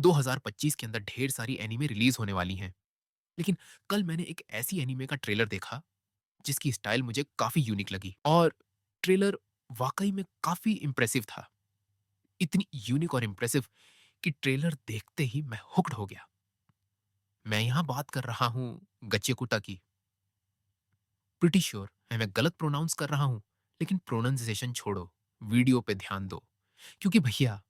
2025 के अंदर ढेर सारी एनीमे रिलीज होने वाली हैं। लेकिन कल मैंने एक ऐसी एनीमे का ट्रेलर देखा जिसकी स्टाइल मुझे काफी यूनिक लगी और ट्रेलर वाकई में काफी इंप्रेसिव था। इतनी यूनिक और इंप्रेसिव कि ट्रेलर देखते ही मैं हुक्ड हो गया। मैं यहां बात कर रहा हूं गच्चेकुटा की। प्रिटी श्योर है मैं गलत प्रोनाउंस कर रहा हूं, लेकिन प्रोनाउंसिएशन छोड़ो, वीडियो पे ध्यान दो। क्योंकि भैया,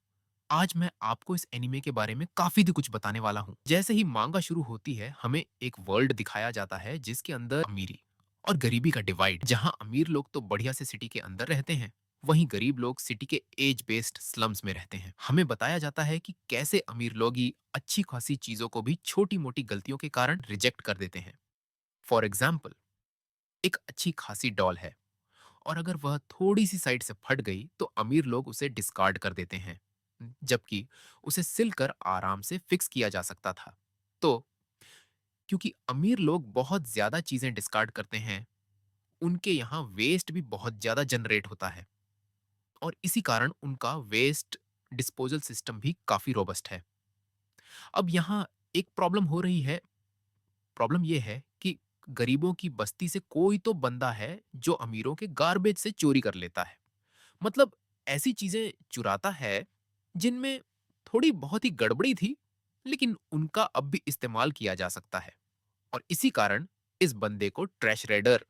आज मैं आपको इस एनीमे के बारे में काफी कुछ बताने वाला हूँ। जैसे ही मांगा शुरू होती है, हमें एक वर्ल्ड दिखाया जाता है जिसके अंदर अमीरी और गरीबी का डिवाइड, जहां अमीर लोग तो बढ़िया से सिटी के अंदर रहते हैं, वहीं गरीब लोग सिटी के एज बेस्ड स्लम्स में रहते हैं। हमें बताया जाता है कि कैसे अमीर लोग ही अच्छी खासी चीजों को भी छोटी मोटी गलतियों के कारण रिजेक्ट कर देते हैं। फॉर एग्जाम्पल, एक अच्छी खासी डॉल है और अगर वह थोड़ी सी साइड से फट गई तो अमीर लोग उसे डिस्कार्ड कर देते हैं, जबकि उसे सिलकर आराम से फिक्स किया जा सकता था। तो क्योंकि अमीर लोग बहुत ज्यादा चीजें डिस्कार्ड करते हैं, उनके यहाँ वेस्ट भी बहुत ज्यादा जनरेट होता है और इसी कारण उनका वेस्ट डिस्पोजल सिस्टम भी काफी रोबस्ट है। अब यहाँ एक प्रॉब्लम हो रही है। प्रॉब्लम यह है कि गरीबों की बस्ती से कोई तो बंदा है जो अमीरों के गार्बेज से चोरी कर लेता है। मतलब ऐसी चीजें चुराता है जिनमें थोड़ी बहुत ही गड़बड़ी थी, लेकिन उनका अब भी इस्तेमाल किया जा सकता है। और इसी कारण इस बंदे को ट्रैश रेडर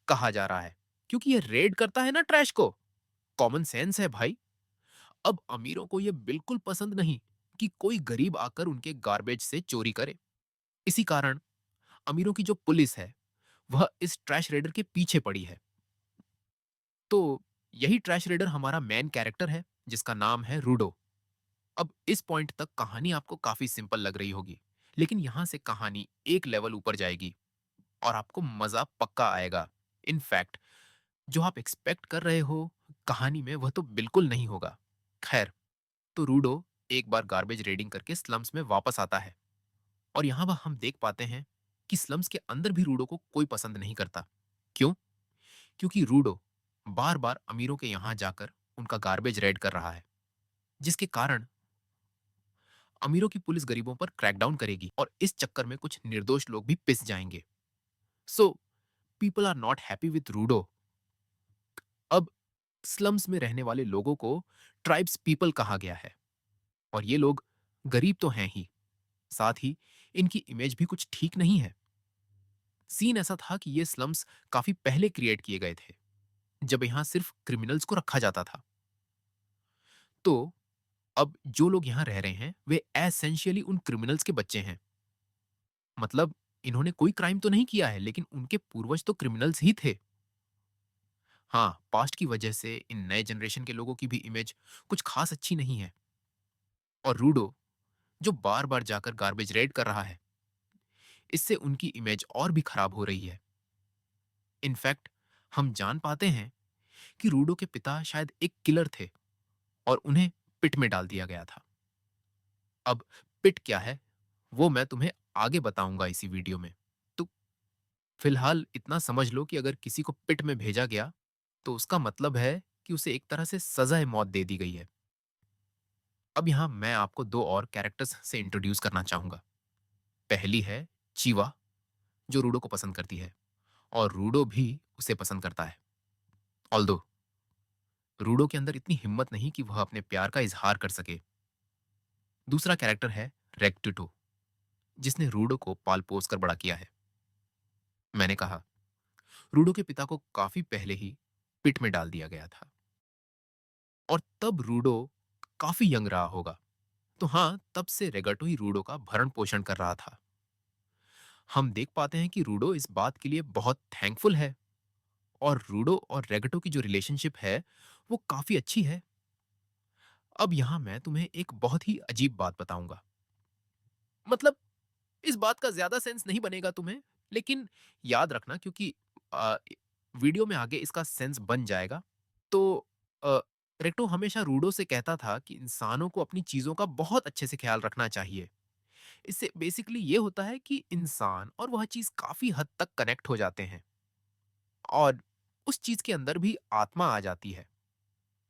कहा जा रहा है, क्योंकि ये रेड करता है ना ट्रैश को। कॉमन सेंस है भाई। अब अमीरों को यह बिल्कुल पसंद नहीं कि कोई गरीब आकर उनके गार्बेज से चोरी करे। इसी कारण अमीरों की जो पुलिस है, वह इस ट्रैश रेडर के पीछे पड़ी है। तो यही ट्रैश रेडर हमारा मेन कैरेक्टर है, जिसका नाम है रूडो। अब इस पॉइंट तक कहानी आपको काफी सिंपल लग रही होगी, लेकिन यहां से कहानी एक लेवल ऊपर जाएगी और आपको मजा पक्का आएगा। इनफैक्ट जो आप एक्सपेक्ट कर रहे हो कहानी में, वह तो बिल्कुल नहीं होगा। खैर, तो रूडो एक बार गार्बेज रेडिंग करके स्लम्स में वापस आता है और यहाँ वह हम देख पाते हैं कि स्लम्स के अंदर भी रूडो को कोई पसंद नहीं करता। क्यों? क्योंकि रूडो बार बार अमीरों के यहाँ जाकर उनका गार्बेज रेड कर रहा है, जिसके कारण अमीरों की पुलिस गरीबों पर क्रैकडाउन करेगी और इस चक्कर में कुछ निर्दोष लोग भी पिस जाएंगे। So people are not happy with Trudeau. अब स्लम्स में रहने वाले लोगों को ट्राइब्स पीपल कहा गया है और ये लोग गरीब तो हैं ही, साथ ही इनकी इमेज भी कुछ ठीक नहीं है। सीन ऐसा था कि ये स्लम्स काफी पहले क्रिएट किए गए थे, जब यहां सिर्फ क्रिमिनल्स को रखा जाता था। तो अब जो लोग यहां रह रहे हैं वे एसेंशियली उन क्रिमिनल्स के बच्चे हैं। मतलब इन्होंने कोई क्राइम तो नहीं किया है, लेकिन उनके पूर्वज तो क्रिमिनल्स ही थे। हाँ, पास्ट की वजह से इन नए जनरेशन के लोगों की भी इमेज कुछ खास अच्छी नहीं है। और रूडो जो बार बार जाकर गार्बेज रेड कर रहा है, इससे उनकी इमेज और भी खराब हो रही है। इनफैक्ट हम जान पाते हैं कि रूडो के पिता शायद एक किलर थे और उन्हें पिट में डाल दिया गया था। अब पिट क्या है, वो मैं तुम्हें आगे बताऊंगा इसी वीडियो में। तो फिलहाल इतना समझ लो कि अगर किसी को पिट में भेजा गया, तो उसका मतलब है कि उसे एक तरह से सजाए मौत दे दी गई है। अब यहाँ मैं आपको दो और कैरेक्टर्स से इंट्रोड्यूस करना चाहूंगा। पहली है चीवा, जो रूडो को पसंद करती है और रूडो भी उसे पसंद करता है। ऑल्दो रूडो के अंदर इतनी हिम्मत नहीं कि वह अपने प्यार का इजहार कर सके। दूसरा कैरेक्टर है रेक्टुटो, जिसने रूडो को पाल पोस कर बड़ा किया है। मैंने कहा, रूडो के पिता को काफी पहले ही पिट में डाल दिया गया था और तब रूडो काफी यंग रहा होगा। तो हाँ, तब से रेगटो ही रूडो का भरण पोषण कर रहा था। हम देख पाते हैं कि रूडो इस बात के लिए बहुत थैंकफुल है और रूडो और रेगटो की जो रिलेशनशिप है, वो काफी अच्छी है। अब यहां मैं तुम्हें एक बहुत ही अजीब बात बताऊंगा। मतलब इस बात का ज्यादा सेंस नहीं बनेगा तुम्हें, लेकिन याद रखना, क्योंकि आ, वीडियो में आगे इसका सेंस बन जाएगा। तो अ, रेक्टो हमेशा रूडो से कहता था कि इंसानों को अपनी चीजों का बहुत अच्छे से ख्याल रखना चाहिए। इससे बेसिकली ये होता है कि इंसान और वह चीज काफी हद तक कनेक्ट हो जाते हैं और उस चीज के अंदर भी आत्मा आ जाती है।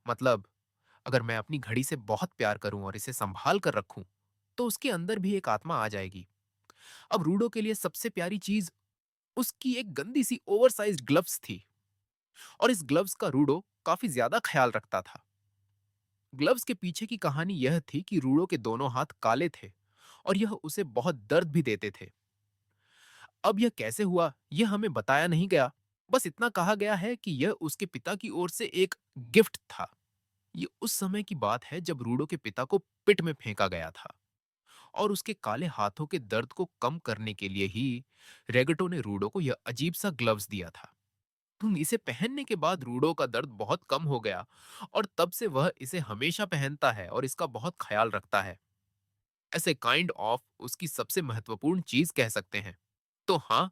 मतलब अगर मैं अपनी घड़ी से बहुत प्यार करूं और इसे संभाल कर रखूं, तो उसके अंदर भी एक आत्मा आ जाएगी। अब रूडो के लिए सबसे प्यारी चीज उसकी एक गंदी सी ओवरसाइज्ड ग्लव्स थी, और इस ग्लव्स का रूडो काफी ज्यादा ख्याल रखता था। ग्लव्स के पीछे की कहानी यह थी कि रूडो के दोनों हाथ काले थे और यह उसे बहुत दर्द भी देते थे। अब यह कैसे हुआ, यह हमें बताया नहीं गया। बस इतना कहा गया है कि यह उसके पिता की ओर से एक गिफ्ट था। ये उस समय की बात है जब रूडो के पिता को पिट में फेंका गया था, और उसके काले हाथों के दर्द को कम करने के लिए ही रेगटो ने रूडो को यह अजीब सा ग्लव्स दिया था। इसे पहनने के बाद रूडो का दर्द बहुत कम हो गया, और तब से वह इसे हमेशा पहनता है और इसका बहुत ख्याल रखता है। ऐसे काइंड ऑफ उसकी सबसे महत्वपूर्ण चीज कह सकते हैं। तो हाँ,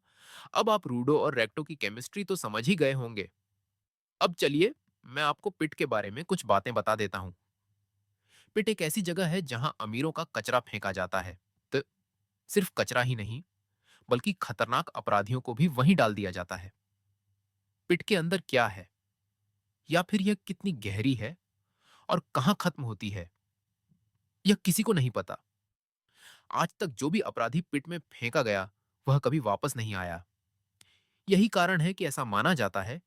अब आप रूडो और रेक्टो की केमिस्ट्री तो समझ ही गए होंगे। अब चलिए, मैं आपको पिट के बारे में कुछ बातें बता देता हूँ। पिट एक ऐसी जगह है जहां अमीरों का कचरा फेंका जाता है। तो सिर्फ कचरा ही नहीं, बल्कि खतरनाक अपराधियों को भी वहीं डाल दिया जाता है। पिट के अंदर क्या है, या फिर यह कितनी गहरी है और कहां खत्म होती है, यह किसी को नहीं पता। आज तक जो भी अपराधी पिट में फेंका गया, वह कभी वापस नहीं आया। यही कारण है कि ऐसा माना जाता है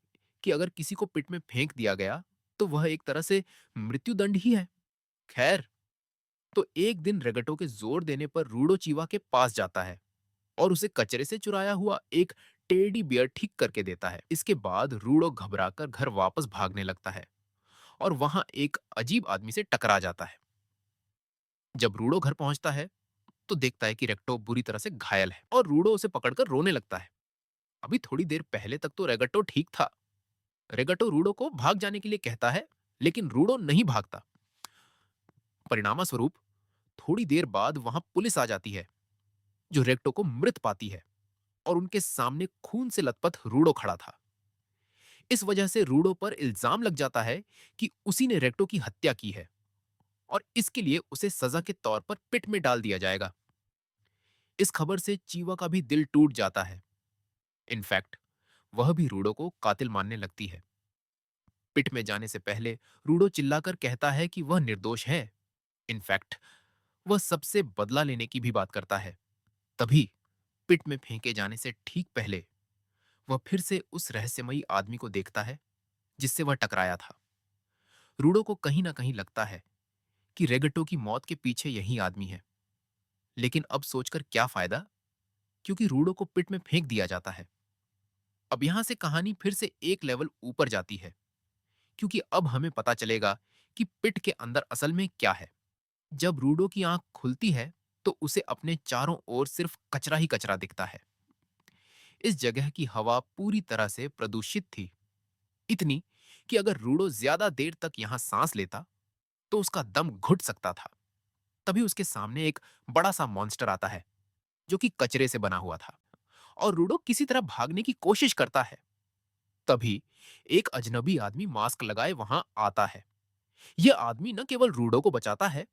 कि अगर किसी को पिट में फेंक दिया गया, तो वह एक तरह से मृत्युदंड ही है। खैर, तो एक दिन रेगटो के जोर देने पर रूडो चीवा के पास जाता है और उसे कचरे से चुराया हुआ एक टेडी बियर ठीक करके देता है। इसके बाद रूडो घबराकर घर वापस भागने लगता है और वहां एक अजीब आदमी से टकरा जाता है। जब रूडो घर पहुंचता है, तो देखता है कि रेक्टो बुरी तरह से घायल है और रूडो उसे पकड़कर रोने लगता है। अभी थोड़ी देर पहले तक तो रेगटो ठीक था। रेगटो रूडो को भाग जाने के लिए कहता है, लेकिन रूडो नहीं भागता। परिणामस्वरूप थोड़ी देर बाद वहां पुलिस आ जाती है, जो रेक्टो को मृत पाती है, और उनके सामने खून से लथपथ रूडो खड़ा था। इस वजह से रूडो पर इल्जाम लग जाता है कि उसी ने रेक्टो की हत्या की है, और इसके लिए उसे सजा के तौर पर पिट में डाल दिया जाएगा। इस खबर से चीवा का भी दिल टूट जाता है। इनफैक्ट वह भी रूडो को कातिल मानने लगती है। पिट में जाने से पहले रूडो चिल्लाकर कहता है कि वह निर्दोष है। इनफैक्ट वह सबसे बदला लेने की भी बात करता है। तभी पिट में फेंके जाने से ठीक पहले वह फिर से उस रहस्यमयी आदमी को देखता है जिससे वह टकराया था। रूडो को कहीं ना कहीं लगता है कि रेगटो की मौत के पीछे यही आदमी है, लेकिन अब सोचकर क्या फायदा, क्योंकि रूडो को पिट में फेंक दिया जाता है। अब यहां से कहानी फिर से एक लेवल ऊपर जाती है, क्योंकि अब हमें पता चलेगा कि पिट के अंदर असल में क्या है। जब रूडो की आंख खुलती है, तो उसे अपने चारों ओर सिर्फ कचरा ही कचरा दिखता है। इस जगह की हवा पूरी तरह से प्रदूषित थी, इतनी कि अगर रूडो ज्यादा देर तक यहां सांस लेता, तो उसका दम घुट सकता था। तभी उसके सामने एक बड़ा सा मॉन्स्टर आता है, जो कि कचरे से बना हुआ था, और रूडो किसी तरह भागने की कोशिश करता है। तभी एक अजनबी आदमी मास्क लगाए वहां आता है। यह आदमी न केवल रूडो को बचाता है,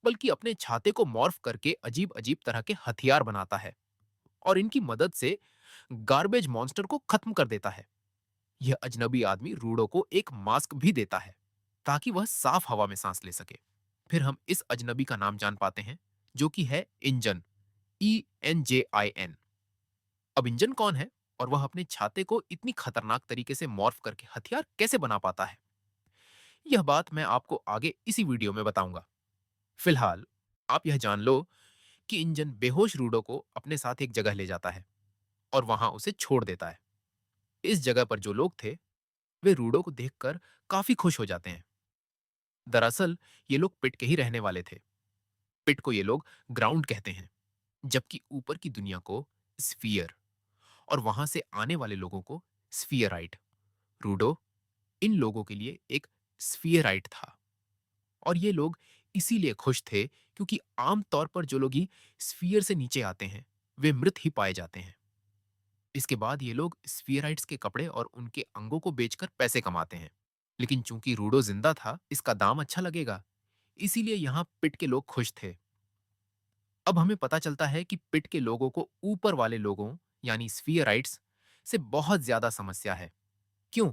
बल्कि अपने छाते को मॉर्फ करके अजीब अजीब तरह के हथियार बनाता है, और इनकी मदद से गार्बेज मॉन्स्टर को खत्म कर देता है। यह अजनबी आदमी रूडो को एक मास्क भी देता है, ताकि वह साफ हवा में सांस ले सके। फिर हम इस अजनबी का नाम जान पाते हैं, जो कि है इंजन। ENJIN। अब इंजन कौन है, और वह अपने छाते को इतनी खतरनाक तरीके से मॉर्फ करके हथियार कैसे बना पाता है, यह बात मैं आपको आगे इसी वीडियो में बताऊंगा। फिलहाल आप यह जान लो कि इंजन बेहोश रूडो को अपने साथ एक जगह ले जाता है और वहां उसे छोड़ देता है। इस जगह पर जो लोग थे, वे रूडो को देखकर काफी खुश हो जाते हैं। दरअसल ये लोग पिट के ही रहने वाले थे। पिट को ये लोग ग्राउंड कहते हैं, जबकि ऊपर की दुनिया को स्फीयर, और वहां से आने वाले लोगों को स्फीयराइट। रूडो इन लोगों के लिए एक स्फीयराइट था, और ये लोग इसीलिए खुश थे क्योंकि आम तौर पर जो लोग ही स्फीयर से नीचे आते हैं, वे मृत ही पाए जाते हैं। इसके बाद ये लोग स्फीयराइट्स के कपड़े और उनके अंगों को बेचकर पैसे कमाते हैं। लेकिन चूंकि रूडो जिंदा था, इसका दाम अच्छा लगेगा, इसीलिए यहाँ पिट के लोग खुश थे। अब हमें पता चलता है कि पिट के लोगों को ऊपर वाले लोगों, यानी स्फीयराइट्स, से बहुत ज्यादा समस्या है। क्यों?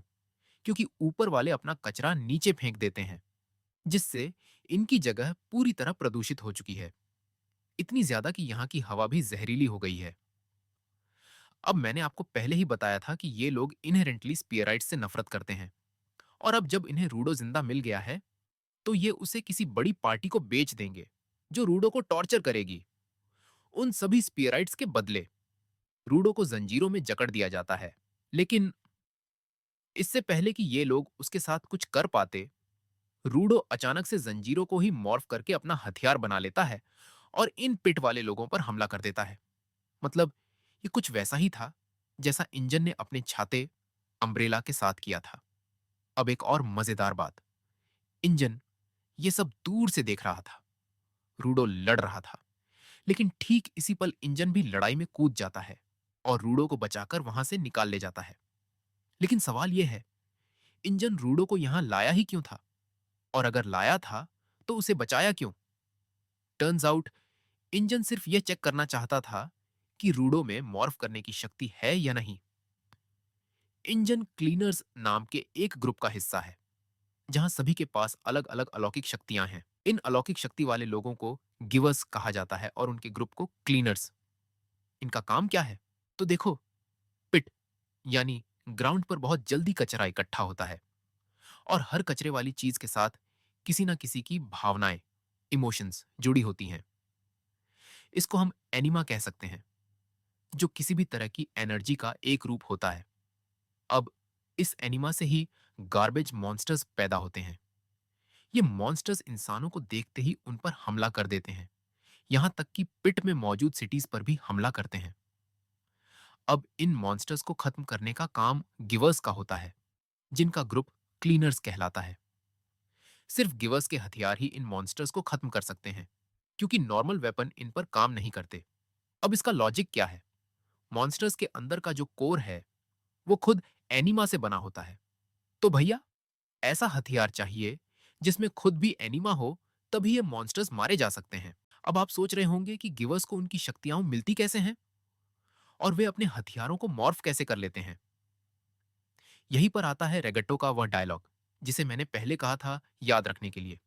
क्योंकि ऊपर वाले अपना कचरा नीचे फेंक देते हैं, जिससे इनकी जगह पूरी तरह प्रदूषित हो चुकी है। इतनी ज्यादा कि यहाँ की हवा भी जहरीली हो गई है। अब मैंने आपको पहले ही बताया था कि ये लोग इनहेरेंटली स्पीयराइट्स से नफरत करते हैं, और अब जब इन्हें रूडो जिंदा मिल गया है, तो ये उसे किसी बड़ी पार्टी को बेच देंगे, जो रूडो को टॉर्चर करेगी। उन सभी स्पीयराइट्स के बदले रूडो को जंजीरों में जकड़ दिया जाता है। लेकिन इससे पहले कि ये लोग उसके साथ कुछ कर पाते, रूडो अचानक से जंजीरों को ही मॉर्फ करके अपना हथियार बना लेता है और इन पिट वाले लोगों पर हमला कर देता है। मतलब ये कुछ वैसा ही था जैसा इंजन ने अपने छाते अम्ब्रेला के साथ किया था। अब एक और मजेदार बात, इंजन ये सब दूर से देख रहा था। रूडो लड़ रहा था, लेकिन ठीक इसी पल इंजन भी लड़ाई में कूद जाता है और रूडो को बचाकर वहां से निकाल ले जाता है। लेकिन सवाल यह है, इंजन रूडो को यहां लाया ही क्यों था? और अगर लाया था, तो उसे बचाया क्यों? टर्न्स आउट, इंजन सिर्फ यह चेक करना चाहता था कि रूडो में मॉर्फ करने की शक्ति है या नहीं। इंजन क्लीनर्स नाम के एक ग्रुप का हिस्सा है, जहां सभी के पास अलग अलग अलौकिक शक्तियां हैं। इन अलौकिक शक्ति वाले लोगों को गिवर्स कहा जाता है और उनके ग्रुप को क्लीनर्स। इनका काम क्या है? तो देखो, पिट यानी ग्राउंड पर बहुत जल्दी कचरा इकट्ठा होता है, और हर कचरे वाली चीज के साथ किसी ना किसी की भावनाएं, इमोशंस जुड़ी होती हैं। इसको हम एनिमा कह सकते हैं, जो किसी भी तरह की एनर्जी का एक रूप होता है। अब इस एनिमा से ही गार्बेज मॉन्स्टर्स पैदा होते हैं। ये मॉन्स्टर्स इंसानों को देखते ही उन पर हमला कर देते हैं, यहां तक कि पिट में मौजूद सिटीज पर भी हमला करते हैं। अब इन मॉन्स्टर्स को खत्म करने का काम गिवर्स का होता है, जिनका ग्रुप क्लीनर्स कहलाता है। सिर्फ गिवर्स के हथियार ही इन मॉन्स्टर्स को खत्म कर सकते हैं, क्योंकि नॉर्मल वेपन इन पर काम नहीं करते। अब इसका लॉजिक क्या है? मॉन्स्टर्स के अंदर का जो कोर है, वो खुद एनिमा से बना होता है। तो भैया, ऐसा हथियार चाहिए जिसमें खुद भी एनिमा हो, तभी ये मॉन्स्टर्स मारे जा सकते हैं। अब आप सोच रहे होंगे कि गिवर्स को उनकी शक्तियां मिलती कैसे हैं, और वे अपने हथियारों को मॉर्फ कैसे कर लेते हैं। यहीं पर आता है रेगट्टो का वह डायलॉग, जिसे मैंने पहले कहा था याद रखने के लिए।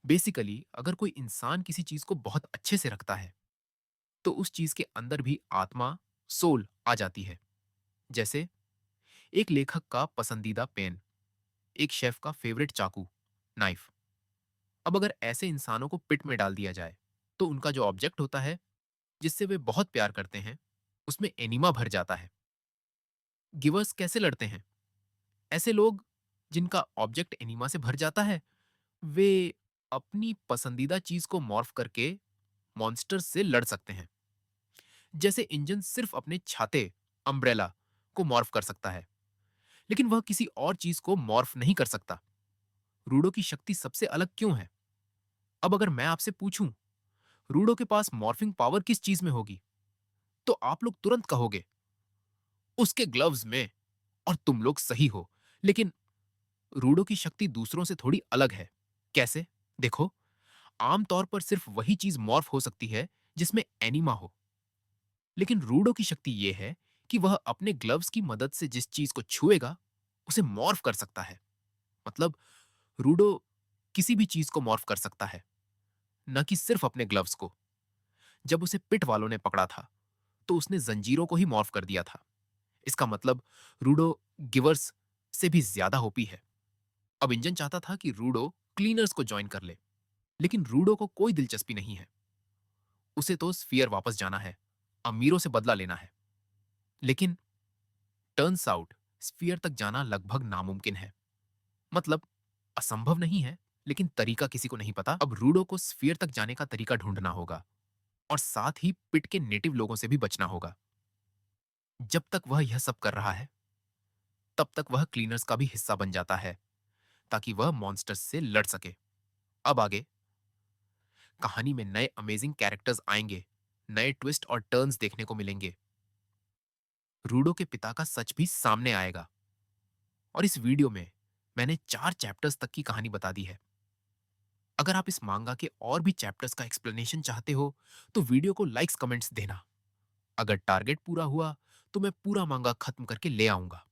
बेसिकली, अगर कोई इंसान किसी चीज को बहुत अच्छे से रखता है, तो उस चीज के अंदर भी आत्मा, सोल आ जाती है। जैसे एक लेखक का पसंदीदा पेन, एक शेफ का फेवरेट चाकू, नाइफ। अब अगर ऐसे इंसानों को पिट में डाल दिया जाए, तो उनका जो ऑब्जेक्ट होता है, जिससे वे बहुत प्यार करते हैं, उसमें एनिमा भर जाता है। गिवर्स कैसे लड़ते हैं? ऐसे लोग जिनका ऑब्जेक्ट एनिमा से भर जाता है, वे अपनी पसंदीदा चीज को मॉर्फ करके मॉन्स्टर्स से लड़ सकते हैं। जैसे इंजन सिर्फ अपने छाते, अम्ब्रेला, को मॉर्फ कर सकता है, लेकिन वह किसी और चीज को मॉर्फ नहीं कर सकता। रूडो की शक्ति सबसे अलग क्यों है? अब अगर मैं आपसे पूछूं, रूडो के पास मॉर्फिंग पावर किस चीज में होगी, तो आप लोग तुरंत कहोगे उसके ग्लव्स में। और तुम लोग सही हो। लेकिन रूडो की शक्ति दूसरों से थोड़ी अलग है। कैसे? देखो, आमतौर पर सिर्फ वही चीज मॉर्फ हो सकती है जिसमें एनिमा हो, लेकिन रूडो की शक्ति यह है कि वह अपने ग्लव्स की मदद से जिस चीज को छुएगा, उसे मॉर्फ कर सकता है। मतलब रूडो किसी भी चीज को मॉर्फ कर सकता है, न कि सिर्फ अपने ग्लव्स को। जब उसे पिट वालों ने पकड़ा था, तो उसने जंजीरों को ही मॉर्फ कर दिया था। इसका मतलब रूडो गिवर्स से भी ज्यादा ओपी है। अब इंजन चाहता था कि रूडो क्लीनर्स को ज्वाइन कर ले, लेकिन रूडो को कोई दिलचस्पी नहीं है। उसे तो स्फीयर वापस जाना है, अमीरों से बदला लेना है। लेकिन टर्न्स आउट, स्फीयर तक जाना लगभग नामुमकिन है। मतलब असंभव नहीं है, लेकिन तरीका किसी को नहीं पता। अब रूडो को स्फीयर तक जाने का तरीका ढूंढना होगा, और साथ ही पिट के नेटिव लोगों से भी बचना होगा। जब तक वह यह सब कर रहा है, तब तक वह क्लीनर्स का भी हिस्सा बन जाता है, ताकि वह मॉन्स्टर्स से लड़ सके। अब आगे कहानी में नए अमेजिंग कैरेक्टर्स आएंगे, नए ट्विस्ट और टर्न्स देखने को मिलेंगे। रूडो के पिता का सच भी सामने आएगा। और इस वीडियो में मैंने 4 चैप्टर्स तक की कहानी बता दी है। अगर आप इस मांगा के और भी चैप्टर्स का एक्सप्लेनेशन चाहते हो, तो वीडियो को लाइक्स कमेंट्स देना। अगर टारगेट पूरा हुआ, तो मैं पूरा मांगा खत्म करके ले आऊंगा।